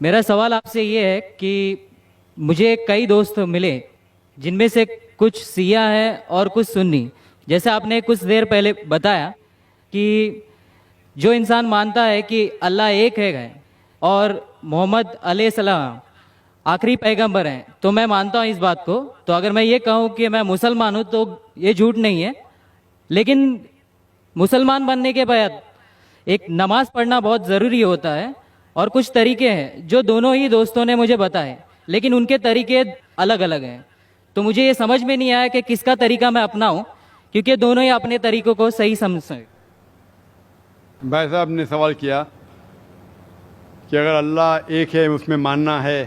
میرا سوال آپ سے یہ ہے کہ مجھے کئی دوست ملے جن میں سے کچھ سیاہ ہیں اور کچھ سنی. جیسے آپ نے کچھ دیر پہلے بتایا کہ جو انسان مانتا ہے کہ اللہ ایک ہے اور محمد علیہ السلام آخری پیغمبر ہیں تو میں مانتا ہوں اس بات کو. تو اگر میں یہ کہوں کہ میں مسلمان ہوں تو یہ جھوٹ نہیں ہے. لیکن مسلمان بننے کے بعد ایک نماز پڑھنا بہت ضروری ہوتا ہے اور کچھ طریقے ہیں جو دونوں ہی دوستوں نے مجھے بتائے لیکن ان کے طریقے الگ الگ ہیں. تو مجھے یہ سمجھ میں نہیں آیا کہ کس کا طریقہ میں اپناؤں کیونکہ دونوں ہی اپنے طریقوں کو صحیح سمجھیں. بھائی صاحب نے سوال کیا کہ اگر اللہ ایک ہے اس میں ماننا ہے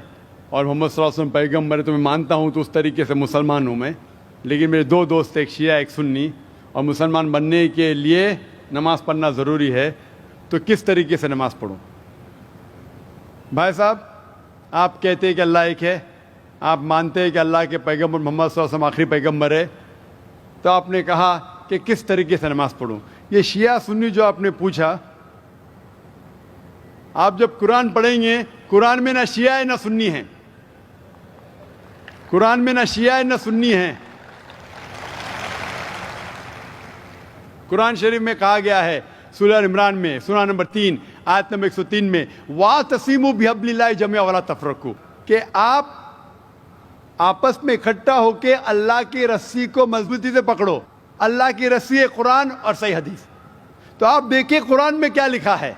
اور محمد صلی اللہ علیہ وسلم پیغمبر ہے تو میں مانتا ہوں تو اس طریقے سے مسلمان ہوں میں. لیکن میرے دو دوست ایک شیعہ ایک سنی اور مسلمان بننے کے لیے نماز پڑھنا ضروری ہے تو کس طریقے سے نماز پڑھوں؟ بھائی صاحب آپ کہتے ہیں کہ اللہ ایک ہے, آپ مانتے ہیں کہ اللہ کے پیغمبر محمد صلی اللہ علیہ وسلم آخری پیغمبر ہے, تو آپ نے کہا کہ کس طریقے سے نماز پڑھوں. یہ شیعہ سنی جو آپ نے پوچھا, آپ جب قرآن پڑھیں گے قرآن میں نہ شیعہ ہے نہ سنی ہیں, قرآن میں نہ شیعہ ہے نہ سنی ہیں. قرآن شریف میں کہا گیا ہے سورہ عمران میں سورہ نمبر 3 آیت نمبر 103 میں وَاعْتَصِمُوا بِحَبْلِ اللَّهِ جَمِيعًا وَلَا تَفَرَّقُوا, کہ آپ آپس میں اکٹھا ہو کے اللہ کی رسی کو مضبوطی سے پکڑو. اللہ کی رسی ہے قرآن اور صحیح حدیث. تو آپ دیکھیں قرآن میں کیا لکھا ہے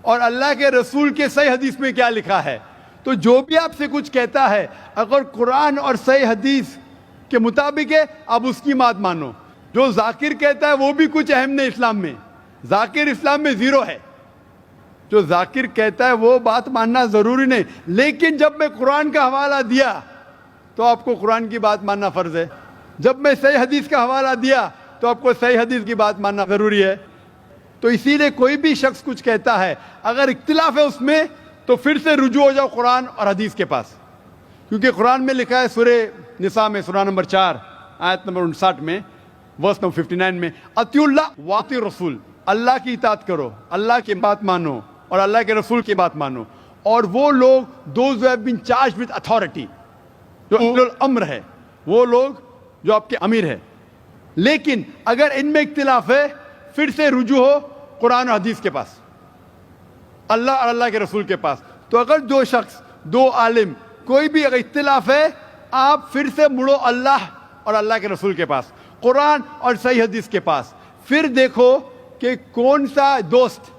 اور اللہ کے رسول کے صحیح حدیث میں کیا لکھا ہے. تو جو بھی آپ سے کچھ کہتا ہے اگر قرآن اور صحیح حدیث کے مطابق ہے آپ اس کی بات مانو. جو ذاکر کہتا ہے وہ بھی کچھ اہم نہیں اسلام میں, ذاکر اسلام میں زیرو ہے. جو ذاکر کہتا ہے وہ بات ماننا ضروری نہیں, لیکن جب میں قرآن کا حوالہ دیا تو آپ کو قرآن کی بات ماننا فرض ہے. جب میں صحیح حدیث کا حوالہ دیا تو آپ کو صحیح حدیث کی بات ماننا ضروری ہے. تو اسی لیے کوئی بھی شخص کچھ کہتا ہے اگر اختلاف ہے اس میں تو پھر سے رجوع ہو جاؤ قرآن اور حدیث کے پاس, کیونکہ قرآن میں لکھا ہے سورہ نساء میں سورہ نمبر 4 آیت نمبر 59 میں ورس نمبر 59 میں اطیعوا اللہ واطیعوا الرسول, اللہ کی اطاعت کرو, اللہ کی بات مانو اور اللہ کے رسول کی بات مانو. اور وہ لوگ those who have been charged with authority, جو اولو الامر ہے, وہ لوگ جو آپ کے امیر ہے. لیکن اگر ان میں اختلاف ہے پھر سے رجوع ہو قرآن و حدیث کے پاس, اللہ اور اللہ کے رسول کے پاس. تو اگر دو شخص دو عالم کوئی بھی اگر اختلاف ہے آپ پھر سے مڑو اللہ اور اللہ کے رسول کے پاس, قرآن اور صحیح حدیث کے پاس. پھر دیکھو کہ کون سا دوست,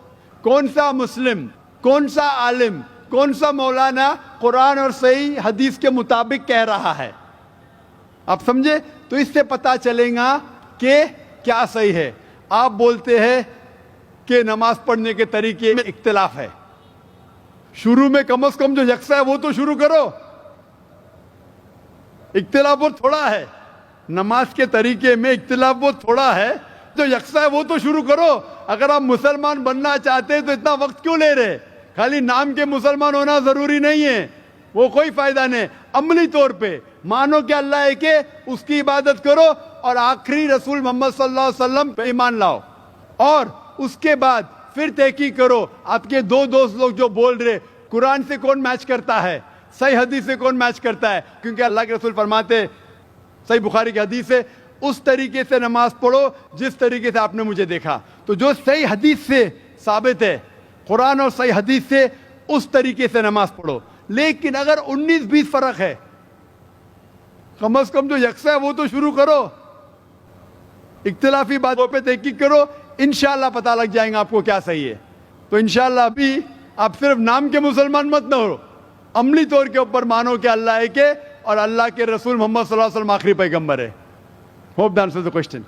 کون سا مسلم, کون سا عالم, کون سا مولانا قرآن اور صحیح حدیث کے مطابق کہہ رہا ہے. آپ سمجھے؟ تو اس سے پتہ چلے گا کہ کیا صحیح ہے. آپ بولتے ہیں کہ نماز پڑھنے کے طریقے میں اختلاف ہے, شروع میں کم از کم جو یکساں ہے وہ تو شروع کرو. اختلاف بہت تھوڑا ہے, نماز کے طریقے میں اختلاف بہت تھوڑا ہے, جو یکساں ہے وہ تو شروع کرو. اگر آپ مسلمان بننا چاہتے ہیں تو اتنا وقت کیوں لے رہے؟ خالی نام کے مسلمان ہونا ضروری نہیں ہے, وہ کوئی فائدہ نہیں. عملی طور پہ مانو کہ اللہ ایک ہے, اس کی عبادت کرو اور آخری رسول محمد صلی اللہ علیہ وسلم پہ ایمان لاؤ. اور اس کے بعد پھر تحقیق کرو آپ کے دو دوست لوگ جو بول رہے قرآن سے کون میچ کرتا ہے, صحیح حدیث سے کون میچ کرتا ہے. کیونکہ اللہ کے رسول فرماتے صحیح بخاری کی حدیث ہے اس طریقے سے نماز پڑھو جس طریقے سے آپ نے مجھے دیکھا. تو جو صحیح حدیث سے ثابت ہے قرآن اور صحیح حدیث سے اس طریقے سے نماز پڑھو. لیکن اگر 19-20 فرق ہے کم از کم جو یکساں ہے وہ تو شروع کرو, اختلافی باتوں پہ تحقیق کرو, انشاءاللہ پتہ لگ جائیں گا آپ کو کیا صحیح ہے. تو انشاءاللہ ابھی آپ صرف نام کے مسلمان مت نہ ہو, عملی طور کے اوپر مانو کہ اللہ ایک ہے اور اللہ کے رسول محمد صلی اللہ علیہ وسلم آخری پیغمبر ہے. Hope that answers the question.